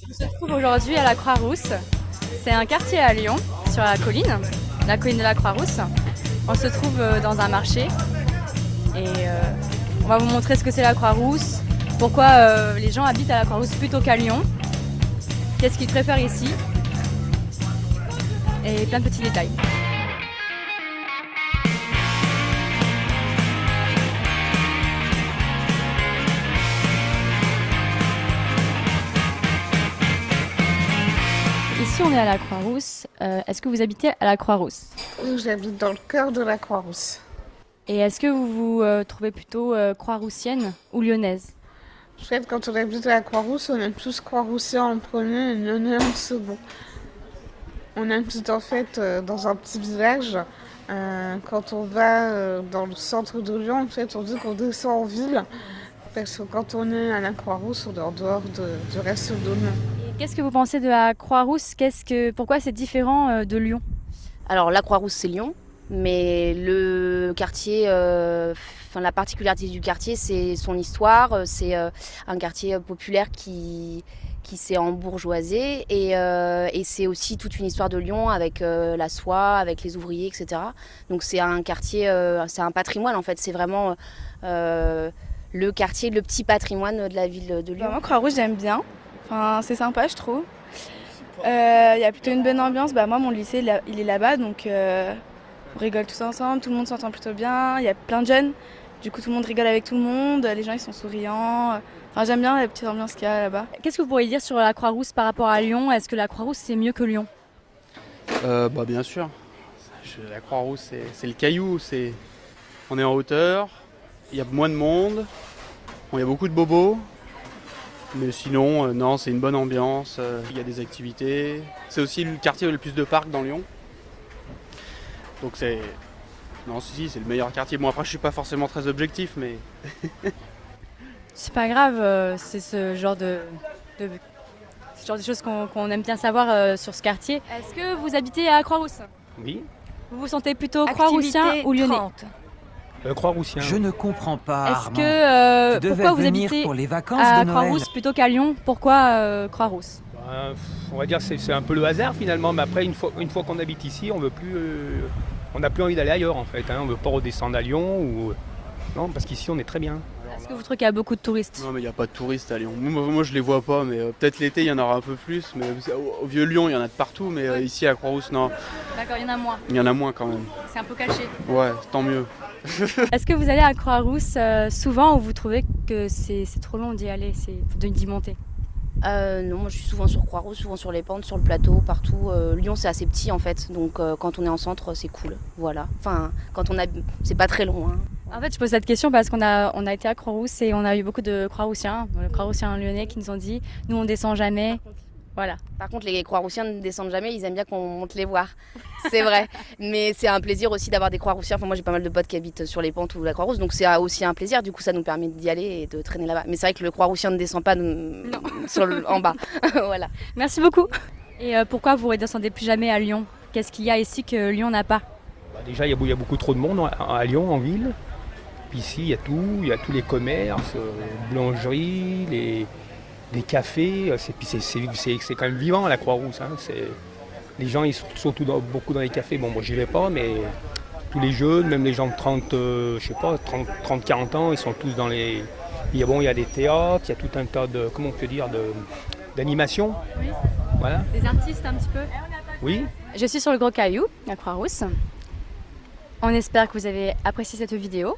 On se trouve aujourd'hui à la Croix-Rousse. C'est un quartier à Lyon, sur la colline de la Croix-Rousse. On se trouve dans un marché et on va vous montrer ce que c'est la Croix-Rousse, pourquoi les gens habitent à la Croix-Rousse plutôt qu'à Lyon, qu'est-ce qu'ils préfèrent ici et plein de petits détails. Ici, on est à la Croix-Rousse. Est-ce que vous habitez à la Croix-Rousse? J'habite dans le cœur de la Croix-Rousse. Et est-ce que vous vous trouvez plutôt croix-roussienne ou lyonnaise? En fait, quand on habite à la Croix-Rousse, on aime tous Croix-Roussien en premier et Lyonnais en second. On habite en fait dans un petit village. Quand on va dans le centre de Lyon, en fait, on dit qu'on descend en ville. Parce que quand on est à la Croix-Rousse, on est en dehors du reste de Lyon. Et qu'est-ce que vous pensez de la Croix-Rousse? Pourquoi c'est différent de Lyon? Alors la Croix-Rousse c'est Lyon, mais le quartier, la particularité du quartier c'est son histoire, c'est un quartier populaire qui s'est embourgeoisé et c'est aussi toute une histoire de Lyon avec la soie, avec les ouvriers, etc. Donc c'est un quartier, c'est un patrimoine en fait, c'est vraiment le quartier, le petit patrimoine de la ville de Lyon. Moi, Croix-Rouge, j'aime bien. Enfin, c'est sympa, je trouve. Il y a plutôt une bonne ambiance. Moi, mon lycée, il est là-bas, donc on rigole tous ensemble. Tout le monde s'entend plutôt bien. Il y a plein de jeunes. Du coup, tout le monde rigole avec tout le monde. Les gens, ils sont souriants. Enfin, j'aime bien la petite ambiance qu'il y a là-bas. Qu'est-ce que vous pourriez dire sur la Croix-Rousse par rapport à Lyon? Est-ce que la Croix-Rousse c'est mieux que Lyon? Bien sûr. La Croix-Rousse, c'est le caillou. On est en hauteur, il y a moins de monde, il y a beaucoup de bobos. Mais sinon, non, c'est une bonne ambiance, il y a des activités. C'est aussi le quartier où il y a le plus de parcs dans Lyon. Donc c'est... Non, si, c'est le meilleur quartier. Bon, après, je suis pas forcément très objectif, mais... C'est pas grave, c'est ce genre ce genre de choses qu'on aime bien savoir sur ce quartier. Est-ce que vous habitez à Croix-Rousse? Oui. Vous vous sentez plutôt croix-roussien ou lyonnais? Croix-Roussien. Je ne comprends pas, Est-ce Armand. que Tu devais pourquoi vous venir habitez pour les vacances à de Noël. Croix-Rousse plutôt qu'à Lyon? Pourquoi Croix-Rousse? On va dire que c'est un peu le hasard finalement, mais après une fois qu'on habite ici, on veut plus, on n'a plus envie d'aller ailleurs en fait. On ne veut pas redescendre à Lyon ou non, parce qu'ici on est très bien. Est-ce que vous trouvez qu'il y a beaucoup de touristes? Non, mais il n'y a pas de touristes à Lyon. Moi, je les vois pas, mais peut-être l'été, il y en aura un peu plus. Mais au Vieux-Lyon, il y en a de partout, mais ici à Croix-Rousse, non. D'accord, il y en a moins. Il y en a moins quand même. C'est un peu caché. Ouais, tant mieux. Est-ce que vous allez à Croix-Rousse souvent ou vous trouvez que c'est trop long d'y aller, d'y monter? Non, moi je suis souvent sur Croix-Rousse, souvent sur les pentes, sur le plateau, partout. Lyon c'est assez petit en fait, donc quand on est en centre c'est cool, voilà. Enfin, c'est pas très long. En fait, je pose cette question parce qu'on a été à Croix-Rousse et on a eu beaucoup de Croix-Roussiens, Croix-Roussiens lyonnais qui nous ont dit « nous on descend jamais ». Voilà. Par contre, les Croix-Roussiens ne descendent jamais, ils aiment bien qu'on monte les voir. C'est vrai. Mais c'est un plaisir aussi d'avoir des Croix-Roussiens. Enfin, moi, j'ai pas mal de potes qui habitent sur les pentes ou la Croix-Rousse, donc c'est aussi un plaisir. Du coup, ça nous permet d'y aller et de traîner là-bas. Mais c'est vrai que le Croix-Roussien ne descend pas en bas. Voilà. Merci beaucoup. Et pourquoi vous ne redescendez plus jamais à Lyon? Qu'est-ce qu'il y a ici que Lyon n'a pas? Déjà, il y a beaucoup trop de monde à Lyon, en ville. Puis ici, il y a tous les commerces, boulangeries, les cafés, c'est quand même vivant la Croix-Rousse. Les gens ils sont surtout beaucoup dans les cafés. Bon, moi j'y vais pas, mais tous les jeunes, même les gens de 30, 40 ans, ils sont tous dans les... Il y a des théâtres, il y a tout un tas de, comment on peut dire, d'animations. Oui. Voilà. Des artistes un petit peu. Oui. Je suis sur le Gros Caillou, à Croix-Rousse. On espère que vous avez apprécié cette vidéo.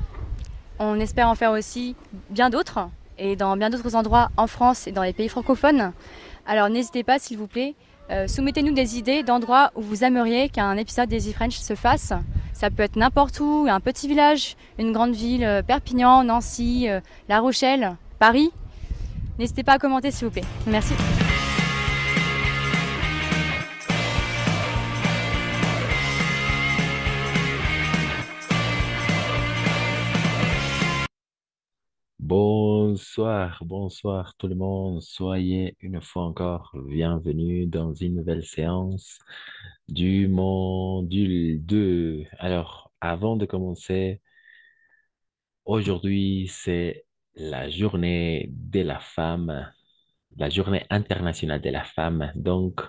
On espère en faire aussi bien d'autres, et dans bien d'autres endroits en France et dans les pays francophones. Alors n'hésitez pas s'il vous plaît, soumettez-nous des idées d'endroits où vous aimeriez qu'un épisode d'Easy French se fasse. Ça peut être n'importe où, un petit village, une grande ville, Perpignan, Nancy, La Rochelle, Paris. N'hésitez pas à commenter s'il vous plaît. Merci. Bonsoir tout le monde. Soyez une fois encore bienvenue dans une nouvelle séance du module 2. Alors, avant de commencer, aujourd'hui, c'est la journée de la femme. la Journée internationale de la femme. Donc,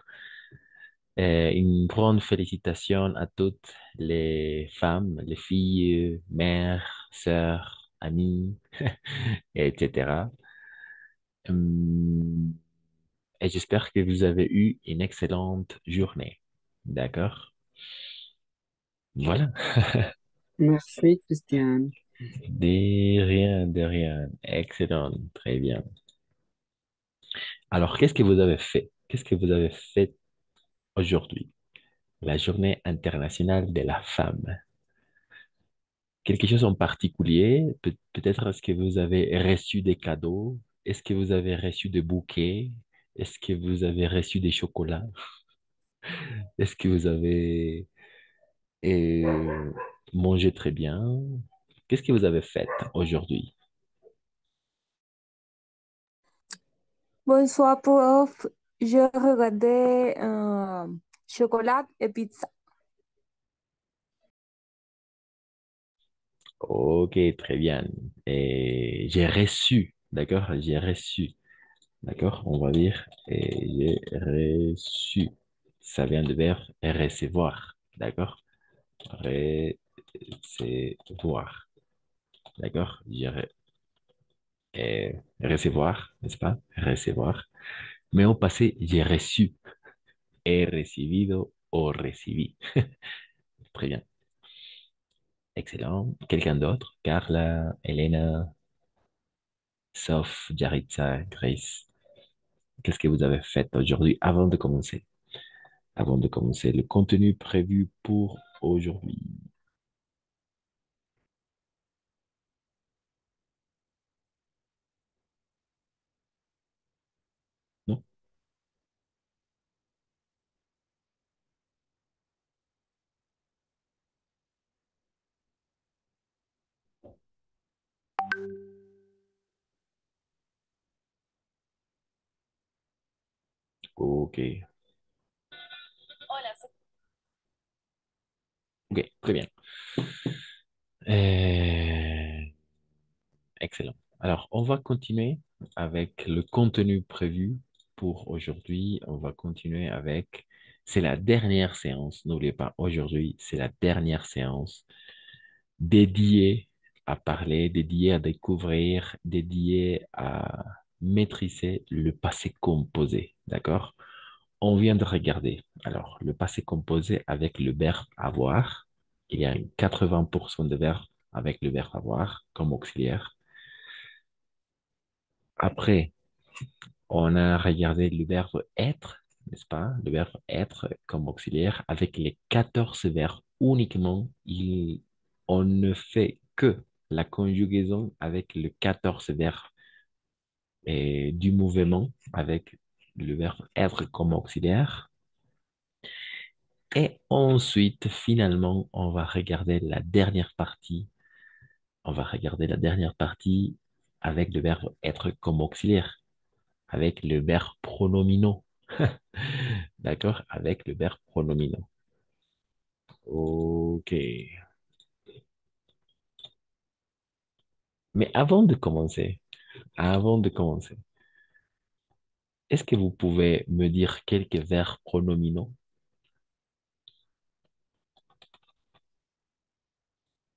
une grande félicitation à toutes les femmes, les filles, mères, sœurs, amies, etc. Hum, Et j'espère que vous avez eu une excellente journée. D'accord? Voilà. Merci, Christiane. De rien, de rien. Excellent. Très bien. Alors, qu'est-ce que vous avez fait? Qu'est-ce que vous avez fait aujourd'hui? La journée internationale de la femme. Quelque chose en particulier? Peut-être est-ce que vous avez reçu des cadeaux? Est-ce que vous avez reçu des bouquets? Est-ce que vous avez reçu des chocolats? Est-ce que vous avez mangé très bien? Qu'est-ce que vous avez fait aujourd'hui? Bonsoir, prof. Je regardais chocolat et pizza. Ok, très bien. Et j'ai reçu, d'accord? J'ai reçu, d'accord? On va dire, et j'ai reçu. Ça vient de verbe recevoir, d'accord? Recevoir, d'accord? Recevoir, n'est-ce pas? Recevoir. Mais au passé, j'ai reçu. He recibido o recibí. Très bien. Excellent. Quelqu'un d'autre? Carla, Elena, Soph, Jaritza, Grace. Qu'est-ce que vous avez fait aujourd'hui avant de commencer? Avant de commencer le contenu prévu pour aujourd'hui. Non? Ok. Ok, très bien. Euh, Excellent. Alors, on va continuer avec le contenu prévu pour aujourd'hui. On va continuer avec, c'est la dernière séance. N'oubliez pas, aujourd'hui, c'est la dernière séance dédiée à parler, dédiée à découvrir, dédiée à maîtriser le passé composé. D'accord? On vient de regarder. Alors, le passé composé avec le verbe avoir. Il y a 80% de verbes avec le verbe avoir comme auxiliaire. Après, on a regardé le verbe être, n'est-ce pas? Le verbe être comme auxiliaire avec les 14 verbes uniquement. On ne fait que la conjugaison avec le 14 verbes et du mouvement avec le verbe être comme auxiliaire. Et ensuite, finalement, on va regarder la dernière partie. On va regarder la dernière partie avec le verbe être comme auxiliaire, avec le verbe pronominaux. D'accord? Avec le verbe pronominaux. Ok. Mais avant de commencer, est-ce que vous pouvez me dire quelques verbes pronominaux?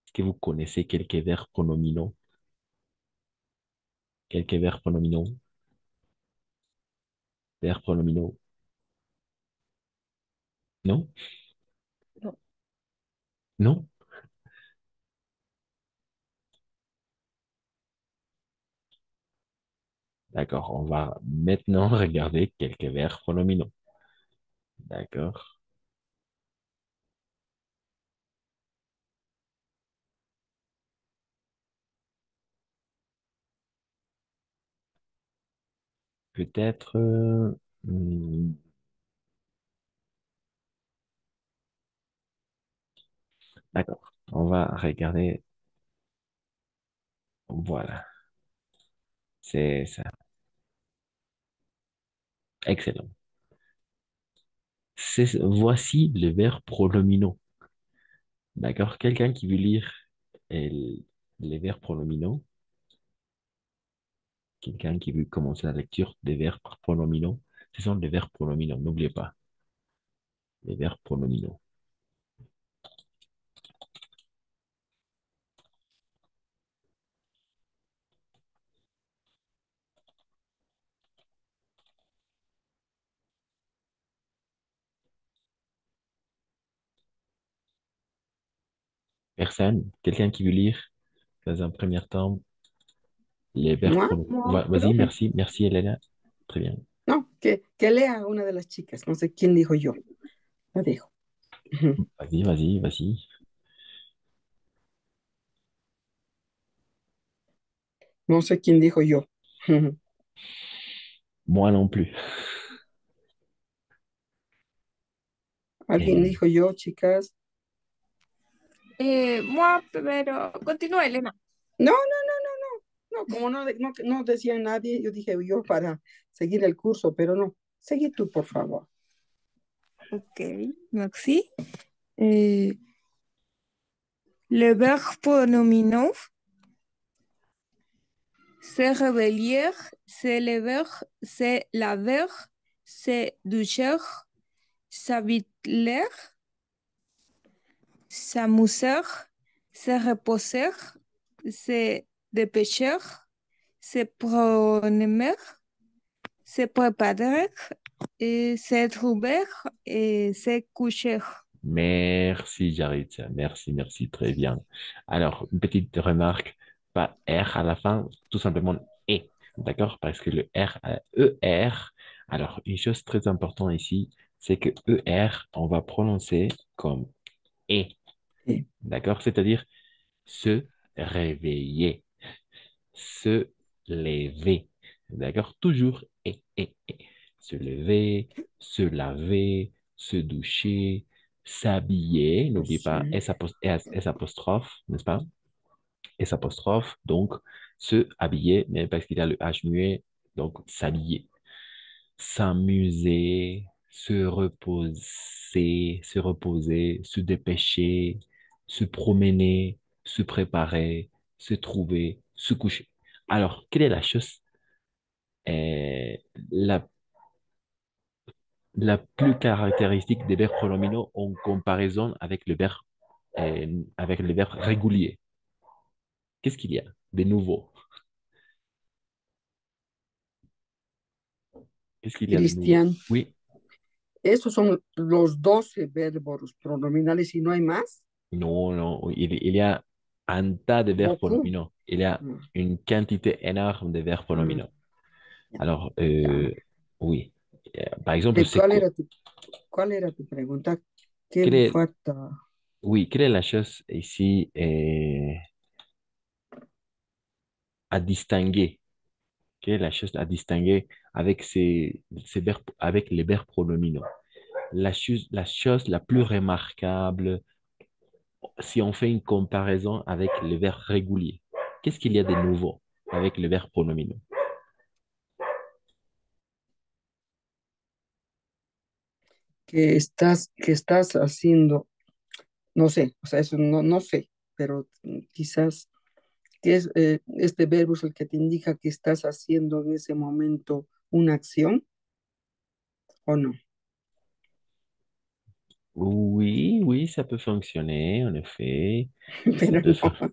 Est-ce que vous connaissez quelques verbes pronominaux? Quelques verbes pronominaux? Verbes pronominaux? Non? Non. Non? D'accord. On va maintenant regarder quelques verbes pronominaux. D'accord. Peut-être. Hmm, d'accord. On va regarder. Voilà. C'est ça. Excellent. Voici le verbe pronominaux. D'accord? Quelqu'un qui veut lire les verbes pronominaux. Quelqu'un qui veut commencer la lecture des verbes pronominaux. Ce sont des verbes pronominaux, n'oubliez pas. Les verbes pronominaux. Personne? Quelqu'un qui veut lire dans un premier temps les verbes Moi, pronominaux. Vas-y, perdón. merci. Merci, Elena. Très bien. No, que lea una de las chicas. No sé quién dijo yo. La dijo. Ujú. Vas-y, vas-y, vas-y. No sé quién dijo yo. Ujú. Moi non plus. Alguien Eh, dijo yo, chicas. Moi, pero continúa, Elena. No, no, no, no, no. No, como no decía nadie, yo dije yo para seguir el curso, pero no. Seguí tú, por favor. Ok, merci. Euh, le verbe pronominaux, c'est réveiller, c'est lever, c'est laver, c'est doucher, s'habiller, s'amuser, se reposer, se dépêcher, se promener, se préparer, et se trouver et se coucher. merci, Jaritza. Merci, merci. Très bien. Alors, une petite remarque. Pas R à la fin, tout simplement E. D'accord? Parce que le R, ER. Alors, une chose très importante ici, c'est que ER, on va prononcer comme E. Sí. D'accord? C'est-à-dire se réveiller, se lever. D'accord? Toujours et. Se lever, se laver, se doucher, s'habiller. N'oubliez pas Sí. S apostrophe, n'est-ce pas? S apostrophe, donc se habiller, mais parce qu'il y a le H muet, donc s'habiller. S'amuser, se reposer, se dépêcher, se promener, se préparer, se trouver, se coucher. Alors, quelle est la chose euh, la, la plus caractéristique des verbes pronominaux en comparaison avec le verbe régulier? Qu'est-ce qu'il y a de nouveau? Qu'est-ce qu'il y a de nouveau? Cristian, Oui, esos son los 12 verbos pronominales y no hay más. non, non, oui, il y a un tas de verbes Beaucoup. pronominaux. Il y a Mm, une quantité énorme de verbes mm, pronominaux. ya, Alors, ya. oui. Par exemple, ¿De cuál era tu pregunta? ¿Qué quelle est, falta? oui, quelle est la chose ici à distinguer? Quelle est la chose à distinguer avec ces verbes, avec les verbes pronominaux? La chose la plus remarquable, si on fait une comparaison avec les verbes réguliers, qu'est-ce qu'il y a de nouveau avec les verbes pronominaux? Que estás haciendo, no sé, o sea, eso no sé, pero quizás que este verbo es el que te indica que estás haciendo en ese momento una acción o no. Oui, oui, ça peut fonctionner, en effet. Ça Pero peut no. faire.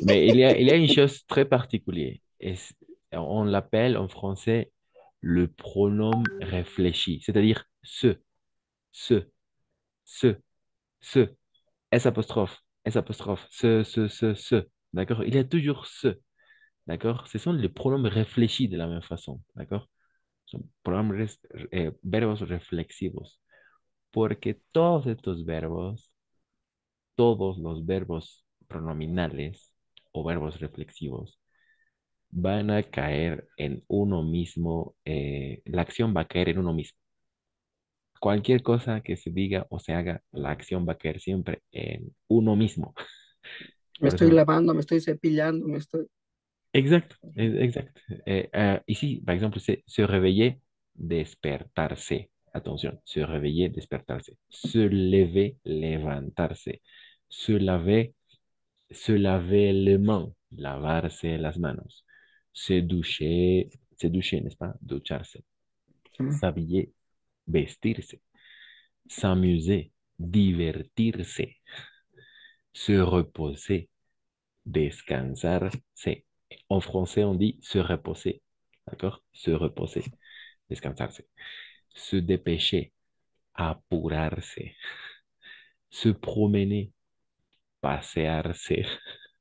Mais il y a une chose très particulière. On l'appelle en français le pronom réfléchi, c'est-à-dire ce, ce, ce, S apostrophe, ce. D'accord? Il y a toujours ce. D'accord? Ce sont les pronoms réfléchis de la même façon. D'accord? Son verbos reflexivos. Porque todos los verbos pronominales o verbos reflexivos van a caer en uno mismo, la acción va a caer en uno mismo. Cualquier cosa que se diga o se haga, la acción va a caer siempre en uno mismo. Me Por estoy eso, lavando, me estoy cepillando, me estoy... exacto, exacto. Ici, par exemple, c'est se réveiller, despertarse. Attention, se réveiller, despertarse. Se lever, levantarse. Se laver les mains, lavarse las manos. se doucher, n'est-ce pas? Ducharse. Mm. S'habiller, vestirse. S'amuser, divertirse. Se reposer, descansarse. En français, on dit se reposer. D'accord? Se reposer, descansarse. Se dépêcher, apurarse. Se promener, pasearse.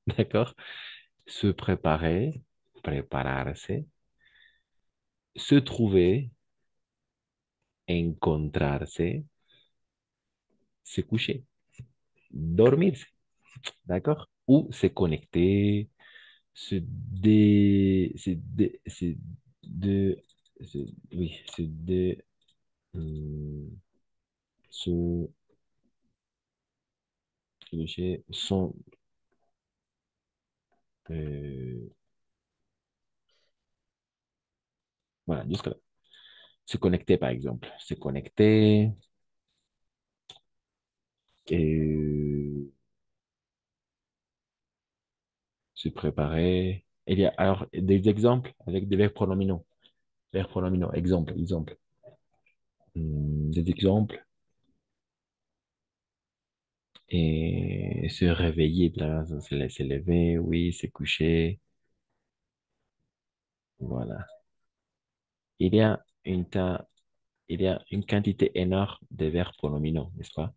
D'accord? Se préparer, prepararse. Se trouver, encontrarse. Se coucher, dormirse. D'accord? Ou se connecter, se de, oui, hum, se, son, euh, voilà, jusque-là. Se connecter, par exemple. Se connecter, et se préparer. Il y a alors des exemples avec des verbes pronominaux. Verbes pronominaux, exemple. Des exemples. Et se réveiller, là, se lever, oui, se coucher. Voilà. Il y a il y a une quantité énorme de verbes pronominaux, n'est-ce pas?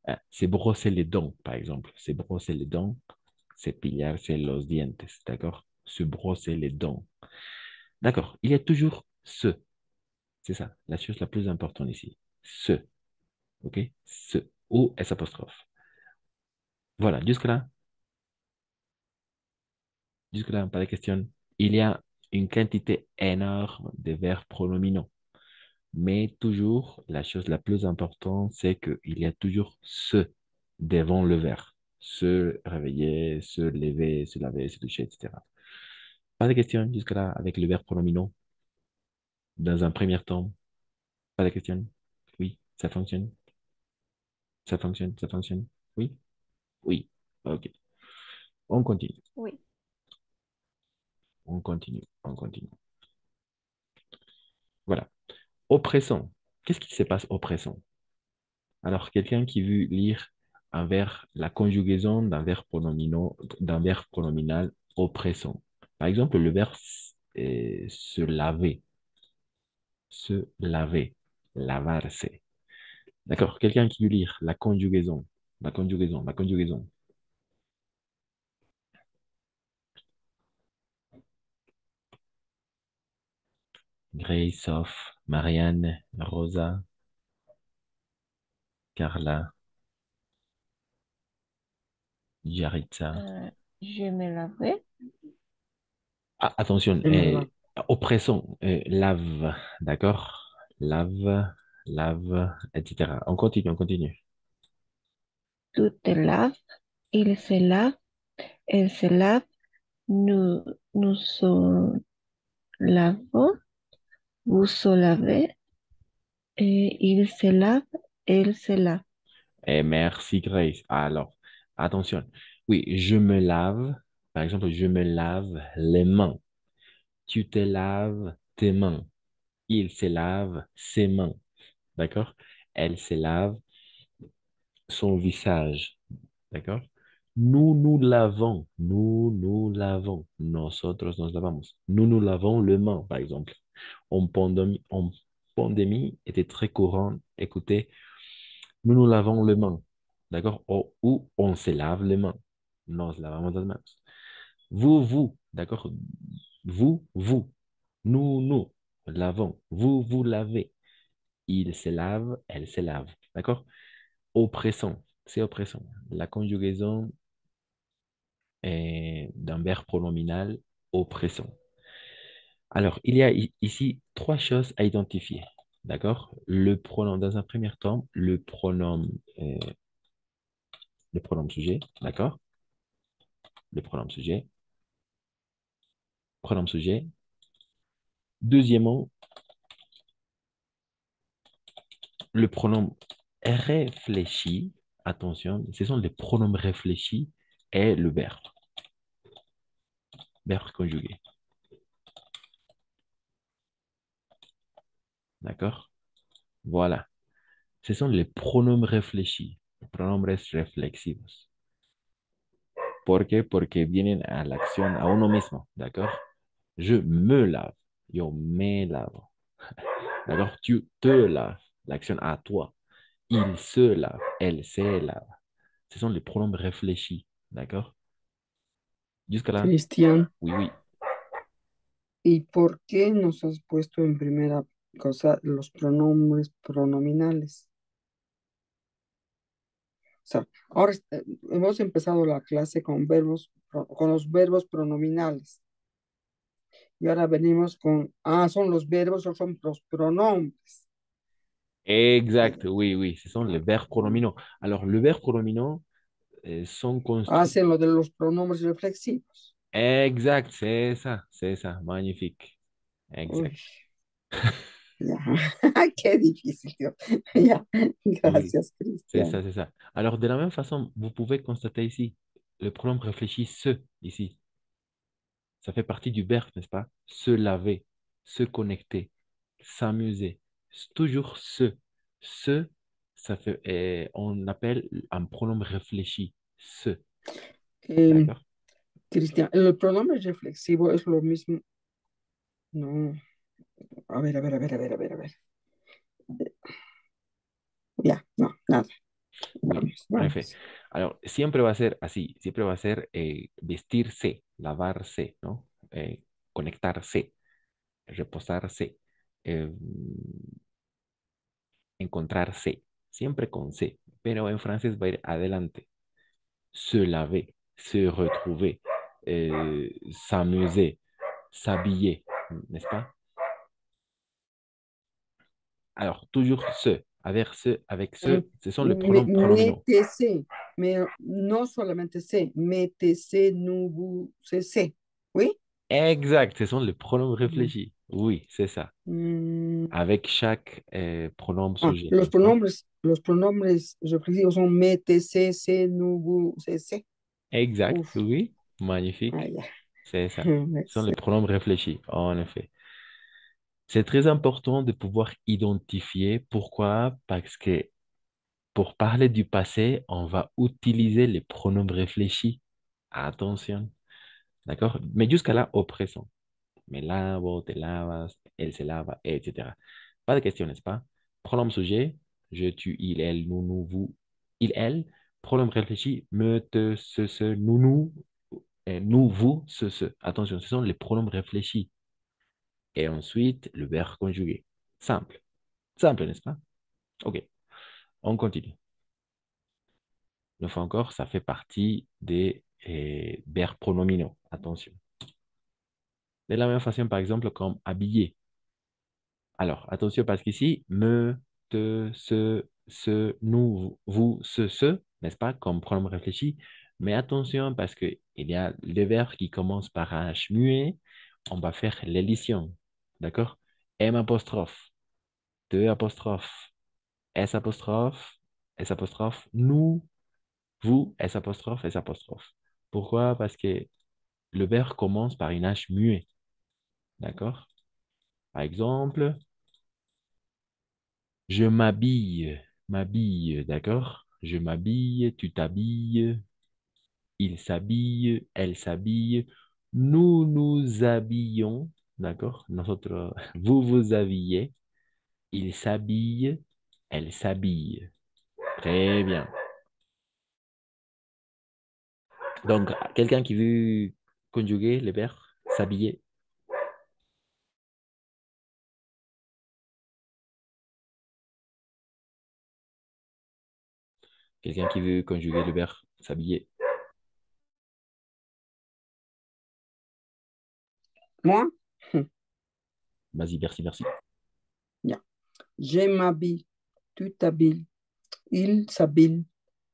Ah, se brosser les dents, par exemple. Se brosser les dents, cepillarse los dientes, d'accord? Se brosser les dents. D'accord. Il y a toujours ce. C'est ça, la chose la plus importante ici. Ce. OK? Ce. Ou S apostrophe. Voilà, jusque-là. Jusque-là, pas de question. Il y a une quantité énorme de verbes pronominaux. Mais toujours, la chose la plus importante, c'est qu'il y a toujours ce devant le verbe. Se réveiller, se lever, se laver, se doucher, etc. Pas de question jusque-là avec le verbe pronominaux. Dans un premier temps, pas de question. Oui, ça fonctionne. Ça fonctionne, ça fonctionne. Oui, oui. OK. On continue, Oui. on continue. Voilà. Oppressant. Qu'est-ce qui se passe oppressant? Alors, quelqu'un qui veut lire un verbe, la conjugaison d'un verbe pronominal oppressant. Par exemple, le verbe se laver, se laver, lavarse. D'accord? Quelqu'un qui veut lire la conjugaison. Grace, Soph, Marianne, Rosa, Carla, Yaritza. Je me lavais. Ah, attention, Je me lave. oppressant, lave, d'accord? Lave, etc. On continue, on continue. Tu te laves. Il se lave. Elle se lave. Nous nous lavons. Vous se lavez. Et il se lave. Elle se lave. Et merci, Grace. Alors, attention. Oui, je me lave. Par exemple, je me lave les mains. Tu te laves tes mains. Il se lave ses mains. D'accord? Elle se lave son visage. D'accord? Nous lavons, nosotros nos lavamos. Nous lavons les mains, par exemple. En pandémie, était très courant, écoutez, nous lavons les mains, d'accord? Ou on se lave les mains. Nos lavamos las manos. D'accord? Vous. Nous lavons. Vous lavez. Il se lave, elle se lave. D'accord? Oppressant, c'est oppressant. La conjugaison d'un verbe pronominal oppressant. Alors, il y a ici trois choses à identifier. D'accord? Le pronom, dans un premier temps, euh, le pronom sujet. D'accord? Le pronom sujet. Deuxièmement, le pronom réfléchi. Attention, ce sont les pronoms réfléchis et le verbe conjugué. D'accord? Voilà. Ce sont les pronoms réfléchis, pronombres reflexivos. ¿Por qué? Porque vienen a la acción a uno mismo, ¿d'accord? Je me lave, yo me lavo, d'accord? Tu te laves, l'action à toi. Il se lave, elle se lave. Ce sont les pronoms réfléchis, d'accord? Jusque là? Cristian, Oui, oui. ¿y por qué nos has puesto en primera cosa los pronombres pronominales? O sea, ahora hemos empezado la clase con verbos, con los verbos pronominales. Y ahora venimos con, son los verbos o son los pronombres. Exact, oui, oui. Ce sont les verbes pronominaux. Alors, le verbe pronominaux sont construits. Hacen lo de los pronombres reflexivos. Exact, c'est ça. Magnifique. Uy, Exact. ya. Qué difícil, Dios. Ya, Oui, gracias, Cristian. c'est ça. Alors, de la même façon, vous pouvez constater ici, le pronom réfléchi se, ici. Ça fait partie du verbe, n'est-ce pas? Se laver, se connecter, s'amuser. C'est toujours se. Se, ça fait, on appelle un pronom réfléchi. Se. Em, D'accord? Cristian, el pronombre reflexivo es lo mismo. No, a ver. Ya, no, nada. Oui, en effet. Vamos. Alors, siempre va a ser así. Siempre va a ser vestirse, lavarse, ¿no? Conectarse, reposarse, eh, encontrarse. Siempre con se. Pero en francés va a ir adelante. Se laver, se retrouver, s'amuser, s'habiller, n'est-ce pas? Alors, toujours avec ce, ce sont les pronoms pronominaux. Métese, no solamente sé, métese, nous, vous, c'est. ¿Oui? Exact, ce sont les pronoms Ujú. réfléchis. Oui, c'est ça. Mm, Avec chaque pronom sujet, los n'est-ce pas? pronombres reflexivos son métese, sé, nous, vous, c'est. Exact, Uf, oui, magnifique. ya. C'est ça. Ce sont les pronoms réfléchis, en effet. C'est très important de pouvoir identifier. Pourquoi? Parce que pour parler du passé, on va utiliser les pronoms réfléchis. Attention, d'accord? Mais jusqu'à là, au présent. Me lavo, te lavas, elle se lava, etc. Pas de question, n'est-ce pas? Pronom sujet, je, tu, il, elle, nous, vous, il, elle. Pronom réfléchi, me, te, ce, nous, nous, vous, ce. Attention, ce sont les pronoms réfléchis. Et ensuite, le verbe conjugué. Simple. Simple, n'est-ce pas? OK, on continue. Une fois encore, ça fait partie des verbes pronominaux. Attention. De la même façon, par exemple, comme habiller. Alors, attention parce qu'ici, me, te, ce, nous, vous, ce, n'est-ce pas, comme pronom réfléchi. Mais attention parce qu'il y a des verbes qui commencent par un H muet. On va faire l'édition. D'accord? M apostrophe, te apostrophe, S apostrophe, nous, vous, S apostrophe, S apostrophe. Pourquoi? Parce que le verbe commence par une H muet. D'accord? Par exemple, je m'habille, d'accord? Je m'habille, tu t'habilles, il s'habille, elle s'habille, nous nous habillons, d'accord? Nosotros, vous vous habillez, il s'habille, elle s'habille. Très bien. Donc, quelqu'un qui veut conjuguer le verbe s'habiller, quelqu'un qui veut conjuguer le verbe s'habiller. Moi? Vas-y, merci, merci. Ya. Je m'habille, tu t'habilles, il s'habille,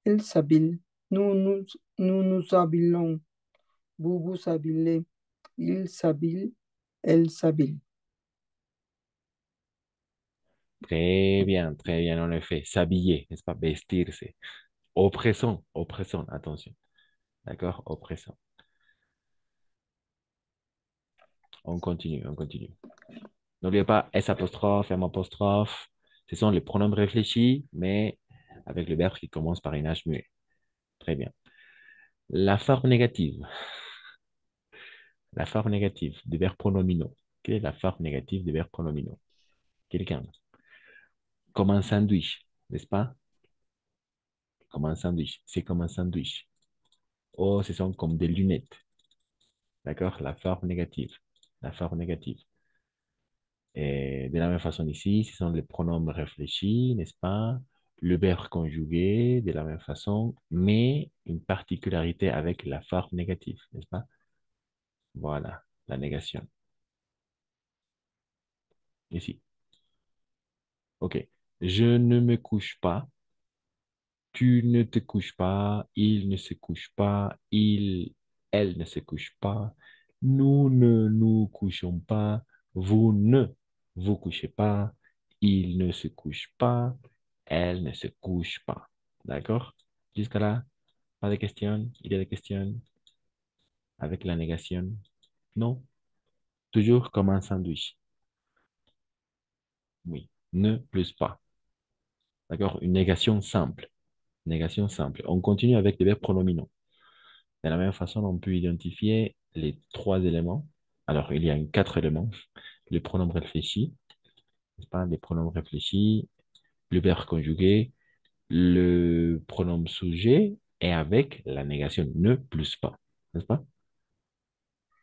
elle s'habille, nous nous habillons, vous vous habillez, il s'habille, elle s'habille. Très bien, en effet. S'habiller, n'est-ce pas? Vestirse. Oppressant, oppressant, attention. D'accord? Oppressant. On continue, on continue. N'oubliez pas S apostrophe, M apostrophe. Ce sont les pronoms réfléchis, mais avec le verbe qui commence par une H muet. Très bien. La forme négative. La forme négative des verbes pronominaux. Quelle est la forme négative des verbes pronominaux? Quelqu'un. Comme un sandwich, n'est-ce pas? Comme un sandwich. C'est comme un sandwich. Oh, ce sont comme des lunettes. D'accord? La forme négative. La forme négative. Et de la même façon ici, ce sont les pronoms réfléchis, n'est-ce pas? Le verbe conjugué, de la même façon, mais une particularité avec la forme négative, n'est-ce pas? Voilà, la négation. Ici. OK. Je ne me couche pas. Tu ne te couches pas. Il ne se couche pas. Elle ne se couche pas. Nous ne nous couchons pas. Vous ne vous couchez pas. Il ne se couche pas. Elle ne se couche pas. D'accord? Jusqu'à là, pas de questions? Il y a des questions avec la négation? Non? Toujours comme un sandwich. Oui. Ne plus pas. D'accord? Une négation simple. Négation simple. On continue avec les verbes pronominaux. De la même façon, on peut identifier les trois éléments. Alors, il y a quatre éléments. Le pronom réfléchi, n'est-ce pas? Les pronoms réfléchis, le verbe conjugué, le pronom sujet et avec la négation ne plus pas. N'est-ce pas?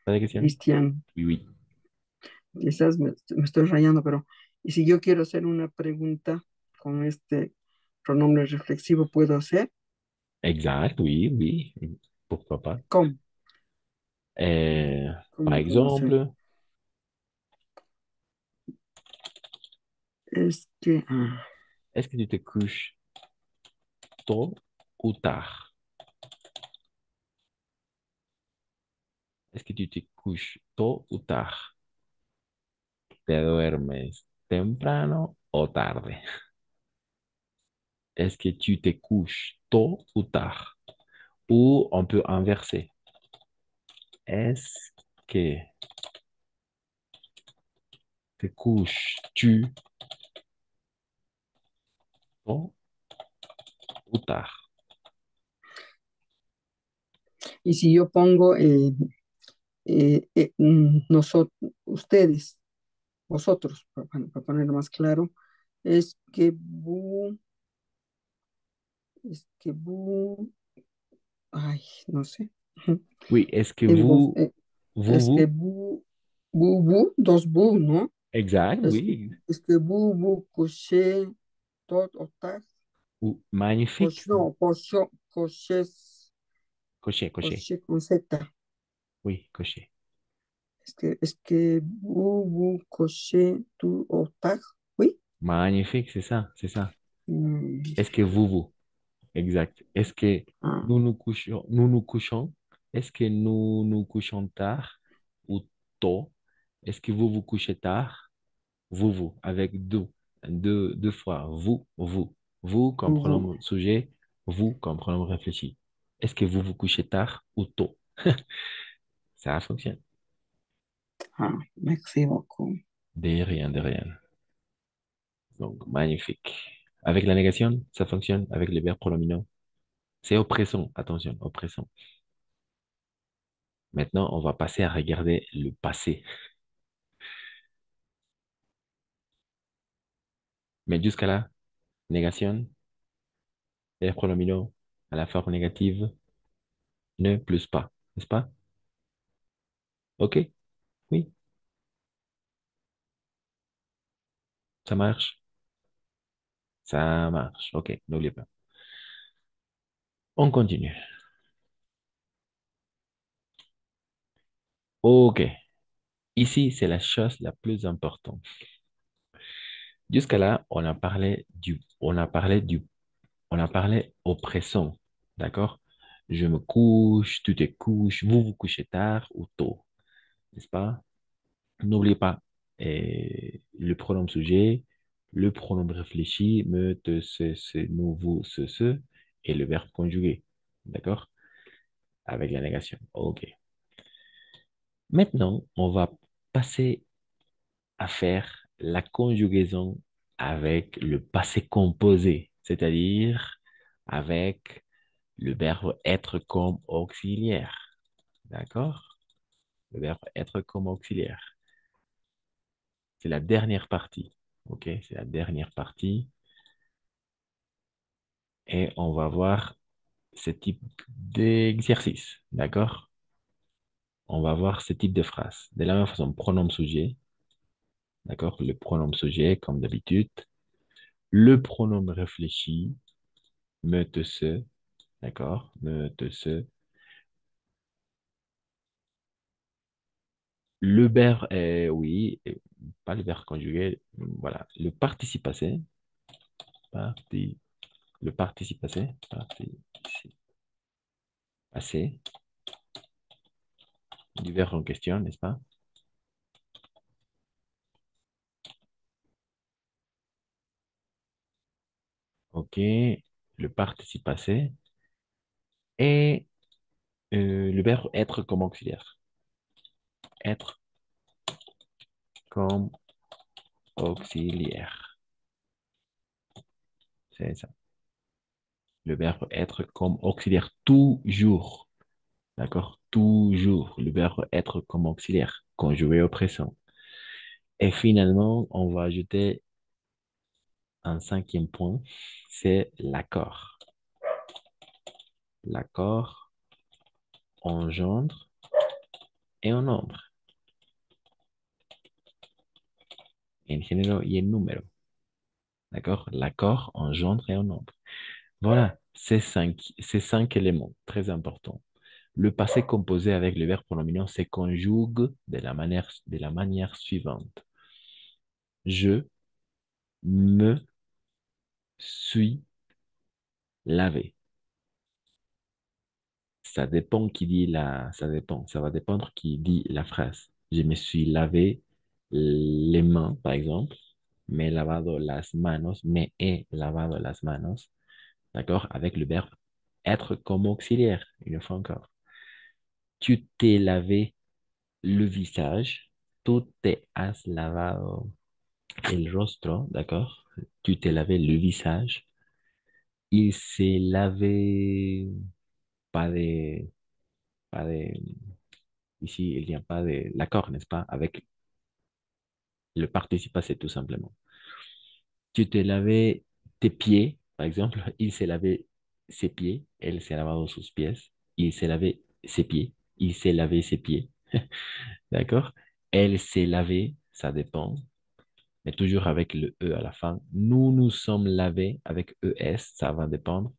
¿Pas de question? Cristian, Oui, oui. quizás me estoy rayando, pero ¿y si yo quiero hacer una pregunta con este pronombre reflexivo, puedo hacer? Exact, oui, oui. Pourquoi pas? ¿Cómo? Par ¿Cómo puedo hacer? exemple, Es que, est-ce que tu te couches tôt ou tard? Est-ce que tu te couches tôt ou tard? ¿Te duermes temprano o tarde? Est-ce que tu te couches tôt ou tard? Ou on peut inverser. Est-ce que te couches-tu tôt ou tard? y si yo pongo ustedes, vosotros, para ponerlo más claro, es que ay, no sé. Oui, est-ce que En vos- vous, es que vous, dos ¿no? exact, Es que, oui, es que couché, tot, o tard, ou magnifique, coches, cocher, cocher, coché con Z. oui, cocher. Es que coché, tu, o tard, oui. Magnifique, c'est ça, c'est ça. Mm, Est-ce que vous, exact. Est-ce que ah, nous nous couchons, est-ce que nous nous couchons tard ou tôt? Est-ce que vous vous couchez tard? Vous, avec deux fois. Vous. Vous comme vous. pronom sujet, vous comme pronom réfléchi. Est-ce que vous vous couchez tard ou tôt? Ça fonctionne. Ah, merci beaucoup. De rien, de rien. Donc, magnifique. Avec la négation, ça fonctionne avec les verbes pronominaux. C'est oppressant, attention, oppressant. Maintenant, on va passer à regarder le passé. Mais jusqu'à là, négation, verbes pronominaux à la forme négative, ne plus pas, n'est-ce pas? OK? Oui, ça marche. Ça marche. OK, n'oubliez pas. On continue. OK. Ici, c'est la chose la plus importante. Jusqu'à là, on a parlé au présent, d'accord? Je me couche, tu te couches, vous vous couchez tard ou tôt, n'est-ce pas? N'oubliez pas le pronom sujet, le pronom réfléchi, me, te, ce, nous, vous, ce, et le verbe conjugué, d'accord? Avec la négation. OK. Maintenant, on va passer à faire la conjugaison avec le passé composé, c'est-à-dire avec le verbe être comme auxiliaire. D'accord? Le verbe être comme auxiliaire. C'est la dernière partie. OK? C'est la dernière partie. Et on va voir ce type d'exercice. D'accord? On va voir ce type de phrase. De la même façon, pronom sujet. D'accord? Le pronom sujet, comme d'habitude. Le pronom réfléchi, me, te, se. D'accord? Me, te, se. Le verbe est, oui, pas le verbe conjugué. Voilà. Le participe passé. Parti, le participe passé. Participe passé. Du verbe en question, n'est-ce pas? OK. Le participe passé. Et le verbe être comme auxiliaire. Être comme auxiliaire. C'est ça. Le verbe être comme auxiliaire. Toujours. D'accord? Toujours. Le verbe être comme auxiliaire. Conjugué au présent. Et finalement, on va ajouter un cinquième point. C'est l'accord. L'accord engendre et en nombre. En género y en número. D'accord? L'accord engendre et en nombre. Voilà, ces cinq éléments très importants. Le passé composé avec le verbe pronominal se conjugue de la manière suivante. Je me suis lavé. Ça va dépendre qui dit la phrase. Je me suis lavé les mains, par exemple. Me he lavado las manos, me he lavado las manos. D'accord? Avec le verbe être comme auxiliaire, une fois encore. Tu t'es lavé le visage. Tú te has lavado el rostro, d'accord? Tu t'es lavé le visage. Il s'est lavé, pas de, pas de, ici, il n'y a pas de l'accord, n'est-ce pas? Avec le participe passé, tout simplement. Tu t'es lavé tes pieds, par exemple. Il s'est lavé ses pieds. Elle s'est lavado sus pies. Il s'est lavé ses pieds. Il s'est lavé ses pieds. D'accord? Elle s'est lavée, ça dépend, mais toujours avec le E à la fin. Nous nous sommes lavés avec ES, ça va dépendre.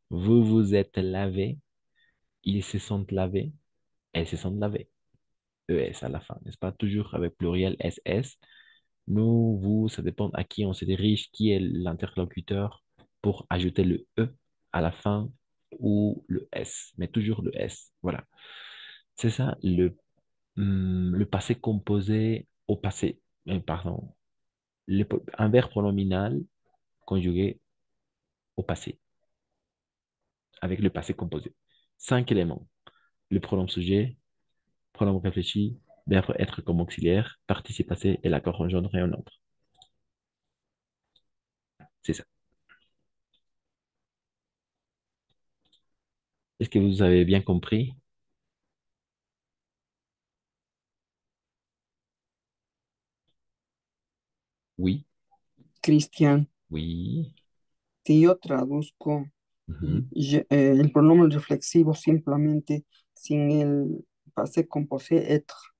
Vous vous êtes lavés, ils se sont lavés, elles se sont lavées. ES à la fin, n'est-ce pas? Toujours avec pluriel SS. Nous, vous, ça dépend à qui on se dirige, qui est l'interlocuteur pour ajouter le E à la fin ou le S, mais toujours le S. Voilà. C'est ça le passé composé au passé. Pardon. Un verbe pronominal conjugué au passé, avec le passé composé. Cinq éléments. Le pronom sujet, pronom réfléchi, verbe être comme auxiliaire, participe passé et l'accord engendre et un nombre. C'est ça. Est-ce que vous avez bien compris? Oui, Cristian, oui. si yo traduzco Ujú, el pronombre reflexivo simplemente sin el passé composé être,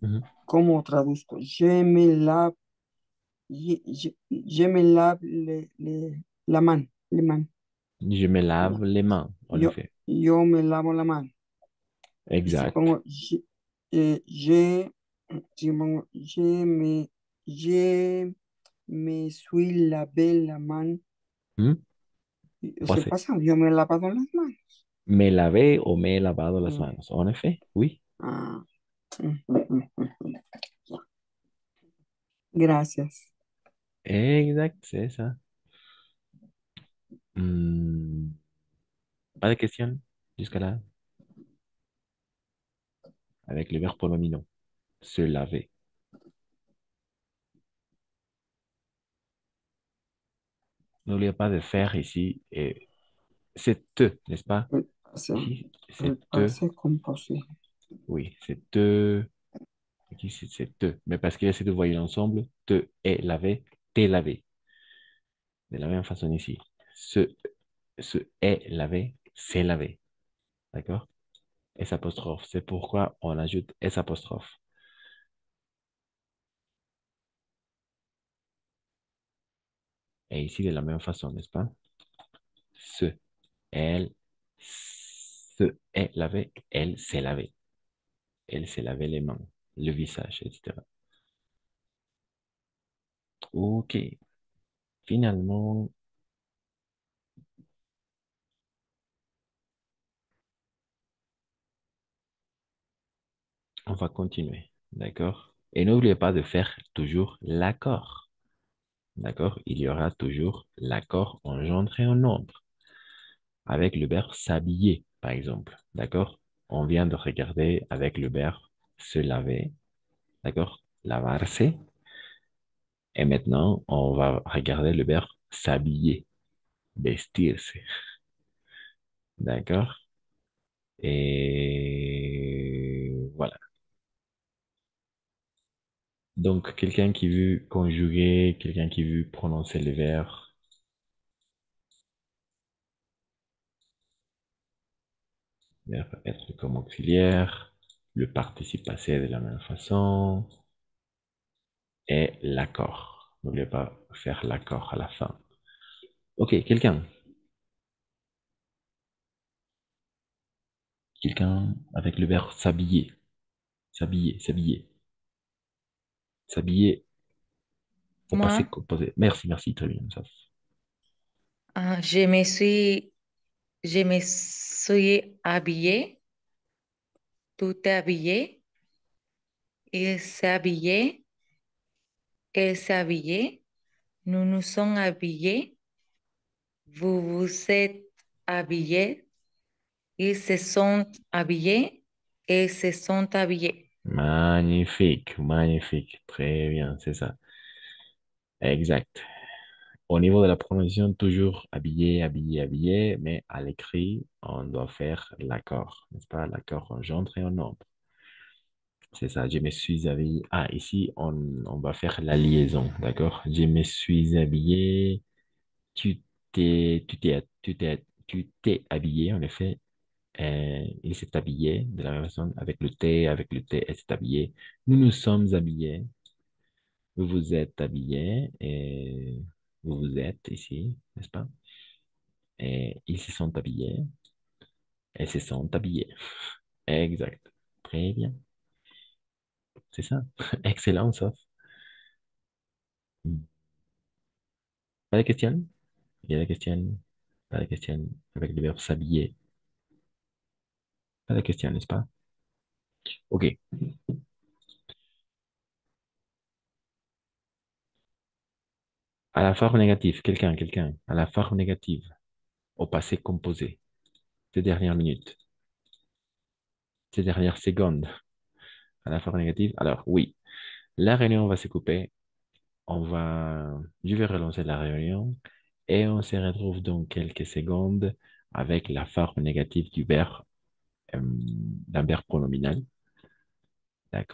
ujú. ¿cómo traduzco? Je me lave la mano, les mains. Je me No, lave les mains, en effet. yo me lavo la mano. Y si Exact. pongo je Je me suis lavé la main. Hmm. ¿Qué Trois. pasa? Yo me he lavado las manos. Me lavé o me he lavado las Mm. manos. En effet, oui. Ah. Gracias. Exact, c'est ça. Hmm, Pas de questions jusqu'à là avec le verbe pronominal. Se laver. N'oubliez pas de faire ici. C'est te, n'est-ce pas? Ici, c'est El te. passé composé. Oui, c'est te. Ici, c'est te. Mais parce qu'il y a ces deux voyelles ensemble, te est lavé, t'es lavé. De la même façon ici. Se est lavé, c'est lavé. D'accord? S apostrophe. C'est pourquoi on ajoute S apostrophe. Et ici, de la même façon, n'est-ce pas? Se, elle, se est lavé, elle s'est lavée. Elle s'est lavé les mains, le visage, etc. Ok. Finalement, on va continuer. D'accord? Et n'oubliez pas de faire toujours l'accord. D'accord? Il y aura toujours l'accord engendré en nombre avec le verbe s'habiller, par exemple. D'accord? On vient de regarder avec le verbe se laver. D'accord? Lavarse. Et maintenant, on va regarder le verbe s'habiller, vestirse. D'accord? Et voilà. Donc, quelqu'un qui veut conjuguer, quelqu'un qui veut prononcer le verbe, verbe être comme auxiliaire, le participe passé de la même façon, et l'accord. N'oubliez pas faire l'accord à la fin. Ok, quelqu'un. Quelqu'un avec le verbe s'habiller. S'habiller, s'habiller. S'habiller au passé Moi, composé. Merci, merci, très bien. Ça. ah, je me suis habillée, tú te habillé, il elle s'est habillée, nous nous sommes habillés, vous vous êtes habillés, ils se sont habillés, elles se sont habillés. Magnifique, magnifique. Très bien, c'est ça. Exact. Au niveau de la prononciation, toujours habillé, habillé, habillé, mais à l'écrit, on doit faire l'accord, n'est-ce pas? L'accord en gendre et en nombre. C'est ça, je me suis habillé. Ah, ici, on va faire la liaison, d'accord? Je me suis habillé, tu t'es habillé, en effet. Il s'est habillé de la même façon, avec le T, elle s'est habillée. Nous nous sommes habillés, vous vous êtes habillés, et vous vous êtes ici, n'est-ce pas? Et ils se sont habillés, elles se sont habillées. Exact. Très bien. C'est ça. Excellent, ça. Pas de questions? Il y a des questions? Pas de questions avec le verbe s'habiller. Pas de questions, n'est-ce pas? OK. À la forme négative, quelqu'un, à la forme négative, au passé composé, ces dernières minutes, ces dernières secondes, à la forme négative. Alors, oui, la réunion va se couper. Je vais relancer la réunion et on se retrouve dans quelques secondes avec la forme négative du verbe, d'un verbe pronominal. D'accord?